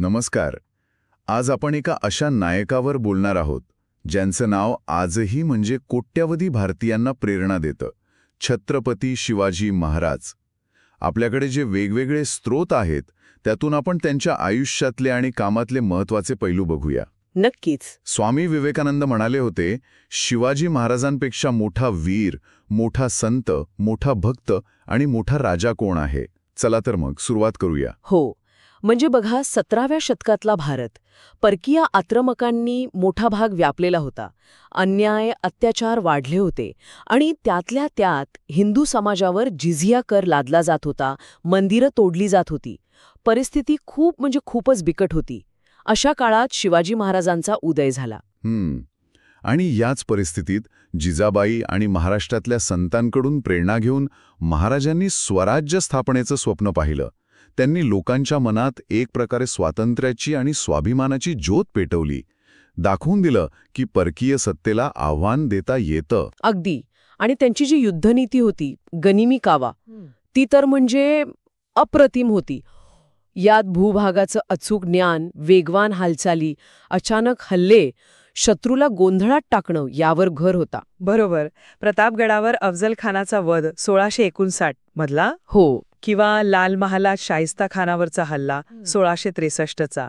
नमस्कार. आज आपण एका अशा नायकावर बोलणार आहोत ज्यांचं नाव आजही म्हणजे कोट्यावधी भारतीयांना प्रेरणा देतं. छत्रपती शिवाजी महाराज. आपल्याकडे जे वेगवेगळे स्रोत आहेत त्यातून आपण त्यांच्या आयुष्यातले आणि कामातले महत्त्वाचे पैलू बघूया. नक्कीच. स्वामी विवेकानंद म्हणाले होते, शिवाजी महाराजांपेक्षा मोठा वीर, मोठा संत, मोठा भक्त आणि मोठा राजा कोण आहे? चला तर मग सुरुवात करूया. हो, म्हणजे बघा 17व्या शतकातला भारत परकीय आक्रमकांनी मोठा भाग व्यापलेला होता. अन्याय, अत्याचार वाढले होते आणि त्यातल्या त्यात हिंदू समाजावर जिझिया कर लादला जात होता, मंदिरं तोडली जात होती. परिस्थिती खूपच बिकट होती. अशा काळात शिवाजी महाराजांचा उदय झाला. आणि याच परिस्थितीत जिजाबाई आणि महाराष्ट्रातल्या संतांकडून प्रेरणा घेऊन महाराजांनी स्वराज्य स्थापनेचं स्वप्न पाहिलं. त्यांनी लोकांच्या मनात एक प्रकारे स्वातंत्र्याची आणि स्वाभिमानाची ज्योत पेटवली. दाखवून दिलं की परकीय सत्तेला आव्हान देता येतं. अगदी. आणि त्यांची जी युद्धनीती होती, गनिमी कावा, ती तर म्हणजे अप्रतिम होती. यात भूभागाचं अचूक ज्ञान, वेगवान हालचाली, अचानक हल्ले, शत्रूला गोंधळात टाकणं यावर भर होता. बरोबर. प्रतापगडावर अफजल खानाचा वध 1659 मधला, हो, किंवा लाल महालात शाहिस्ता खानावरचा हल्ला 1663चा.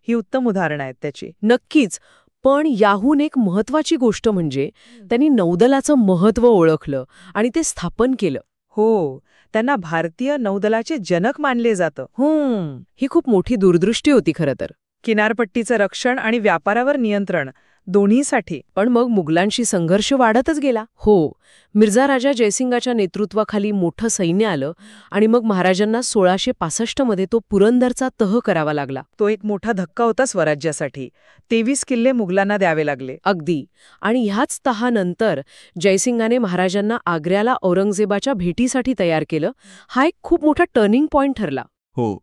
ही उत्तम उदाहरणं आहेत त्याची. नक्कीच. पण याहून एक महत्वाची गोष्ट म्हणजे त्यांनी नौदलाचं महत्त्व ओळखलं आणि ते स्थापन केलं. हो, त्यांना भारतीय नौदलाचे जनक मानले जातं. ही खूप मोठी दूरदृष्टी होती खरं तर. किनारपट्टीचं रक्षण आणि व्यापारावर नियंत्रण दोन्हीसाठी. पण मग मुघलांशी संघर्ष वाढतच गेला. हो, मिर्झा राजा जयसिंगाच्या नेतृत्वाखाली मोठं सैन्य आलं आणि मग महाराजांना 1665 तो पुरंदरचा तह करावा लागला. तो एक मोठा धक्का होता स्वराज्यासाठी. 23 किल्ले मुघलांना द्यावे लागले. अगदी. आणि ह्याच तहानंतर जयसिंगाने महाराजांना आग्र्याला औरंगजेबाच्या भेटीसाठी तयार केलं. हा एक खूप मोठा टर्निंग पॉइंट ठरला. हो,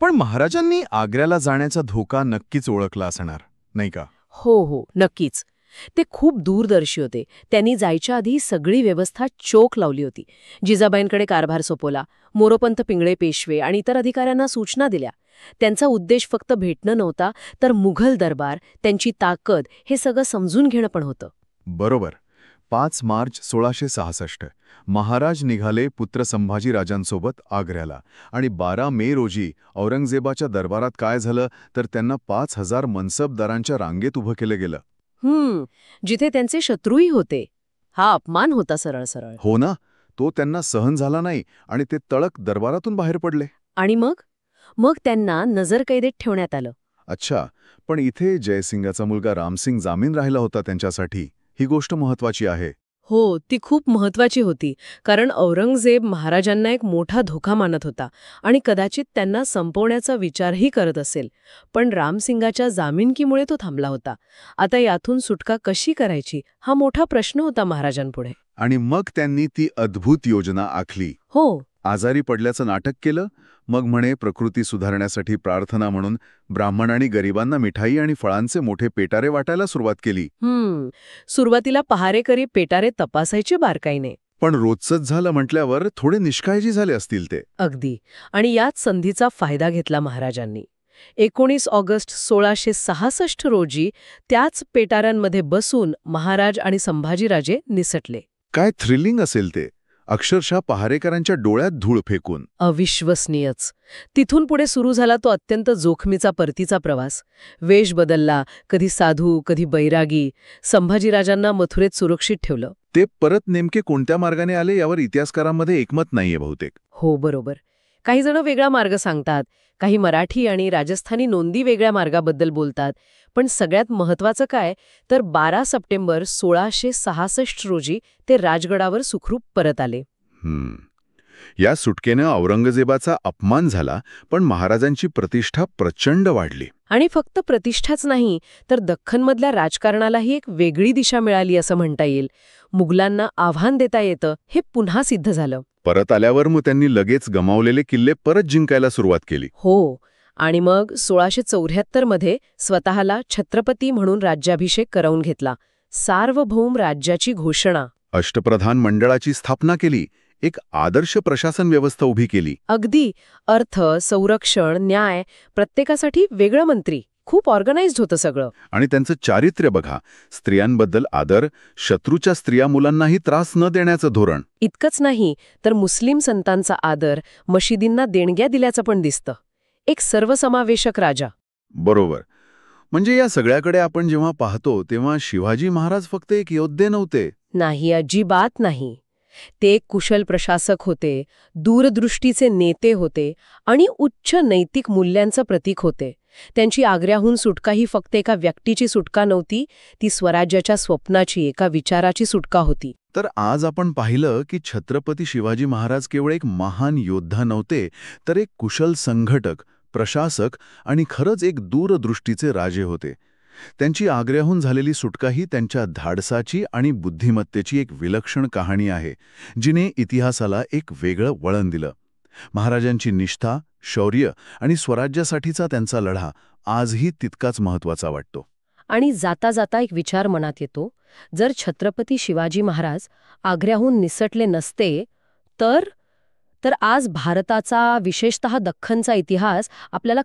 पण महाराजांनी आग्र्याला जाण्याचा धोका नक्कीच ओळखला असणार, नाही का? हो, नक्कीच. ते खूप दूरदर्शी होते. त्यांनी जायच्या आधी सगळी व्यवस्था चोख लावली होती. जिजाबाईंकडे कारभार सोपवला, मोरोपंत पिंगळे पेशवे आणि इतर अधिकाऱ्यांना सूचना दिल्या. त्यांचा उद्देश फक्त भेटणं नव्हता, तर मुघल दरबार, त्यांची ताकद हे सगळं समजून घेणं पण होतं. बरोबर. 5 मार्च 1666 महाराज निघाले पुत्र संभाजीराजांसोबत आग्र्याला आणि 12 मे रोजी औरंगजेबाच्या दरबारात काय झालं तर त्यांना 5000 मनसबदारांच्या रांगेत उभं केलं गेलं. जिथे त्यांचे शत्रूही होते. हा अपमान होता सरळ. हो ना, तो त्यांना सहन झाला नाही आणि ते तळक दरबारातून बाहेर पडले. आणि मग त्यांना नजरकैदेत ठेवण्यात आलं. अच्छा, पण इथे जयसिंगाचा मुलगा रामसिंग जामीन राहिला होता त्यांच्यासाठी. ही गोष्ट महत्वाची आहे. हो, ती खूप महत्वाची होती. कारण औरंगजेब महाराजांना एक मोठा धोका मानत होता आणि कदाचित त्यांना संपवण्याचा विचारही करत असेल. पण रामसिंगाच्या जामीनकीमुळे तो थांबला होता. आता यातून सुटका कशी करायची हा मोठा प्रश्न होता महाराजांपुढे. आणि मग त्यांनी ती अद्भुत योजना आखली. हो. आजारी पडल्याचं नाटक केलं. मग म्हणे प्रकृती सुधारण्यासाठी प्रार्थना म्हणून ब्राह्मण आणि गरिबांना मिठाई आणि फळांचे मोठे पेटारे वाटायला सुरुवात केली. सुरुवातीला पहारेकरी पेटारे तपासायचे बारकाईने. पण रोजचंच झालं म्हटल्यावर थोडे निष्काळजी झाले असतील ते. अगदी. आणि याच संधीचा फायदा घेतला महाराजांनी. 19 ऑगस्ट 1666 रोजी त्याच पेटाऱ्यांमध्ये बसून महाराज आणि संभाजीराजे निसटले. काय थ्रिलिंग असेल ते. अक्षरशः पहारेकरांच्या डोळ्यात धूळ फेकून. अविश्वसनीयच. तिथून पुढे सुरू झाला तो अत्यंत जोखमीचा परतीचा प्रवास. वेश बदलला, कधी साधू, कधी बैरागी. संभाजीराजांना मथुरेत सुरक्षित ठेवलं. ते परत नेमके कोणत्या मार्गाने आले यावर इतिहासकारांमध्ये एकमत नाहीये बहुतेक. हो, बरोबर. काही जण वेगळा मार्ग सांगतात, काही मराठी आणि राजस्थानी नोंदी वेगळ्या मार्गाबद्दल बोलतात. पण सगळ्यात महत्वाचं काय तर 12 सप्टेंबर 1666 रोजी ते राजगडावर सुखरूप परत आले. या सुटकेनं औरंगजेबाचा अपमान झाला, पण महाराजांची प्रतिष्ठा प्रचंड वाढली. आणि फक्त प्रतिष्ठाच नाही तर दख्खनमधल्या राजकारणालाही एक वेगळी दिशा मिळाली असं म्हणता येईल. मुघलांना आव्हान देता येतं हे पुन्हा सिद्ध झालं. परत आल्यावर मग त्यांनी लगेच गमावलेले किल्ले परत जिंकायला सुरुवात केली. हो. आणि मग 1674 मध्ये स्वतःला छत्रपती म्हणून राज्याभिषेक करवून घेतला. सार्वभौम राज्याची घोषणा. अष्टप्रधान मंडळाची स्थापना केली. एक आदर्श प्रशासन व्यवस्था उभी केली. अगदी. अर्थ, संरक्षण, न्याय प्रत्येकासाठी वेगळं मंत्री. खूप ऑर्गनाइज्ड होतं सगळं. आणि त्यांचं चारित्र्य बघा, स्त्रियांबद्दल आदर, शत्रूच्या स्त्रिया मुलांनाही त्रास न देण्याचं धोरण. इतकंच नाही तर मुस्लिम संतांचा आदर, मशिदींना देणग्या दिल्याचं पण दिसतं. एक सर्वसमावेशक राजा. बरोबर. म्हणजे या सगळ्याकडे आपण जेव्हा पाहतो तेव्हा शिवाजी महाराज फक्त एक योद्धे नव्हते. नाही, अजिबात नाही. ते एक कुशल प्रशासक होते, दूरदृष्टीचे नेते होते आणि उच्च नैतिक मूल्यांचं प्रतीक होते. त्यांची आग्र्याहून सुटका ही फक्त एका व्यक्तीची सुटका नव्हती, ती स्वराज्याच्या स्वप्नाची, एका विचाराची सुटका होती. तर आज आपण पाहिलं की छत्रपती शिवाजी महाराज केवळ एक महान योद्धा नव्हते, तर एक कुशल संघटक, प्रशासक आणि खरंच एक दूरदृष्टीचे राजे होते. त्यांची आग्र्याहून झालेली सुटका ही त्यांच्या धाडसाची आणि बुद्धिमत्तेची एक विलक्षण कहाणी आहे, जिने इतिहासाला एक वेगळं वळण दिलं. महाराजांची निष्ठा, शौर्य आणि स्वराज्यासाठीचा त्यांचा लढा आजही तितकाच महत्त्वाचा वाटतो. आणि जाता जाता एक विचार मनात येतो, जर छत्रपती शिवाजी महाराज आग्र्याहून निसटले नसते तर आज भारताचा, विशेषतः दख्खनचा इतिहास आपल्याला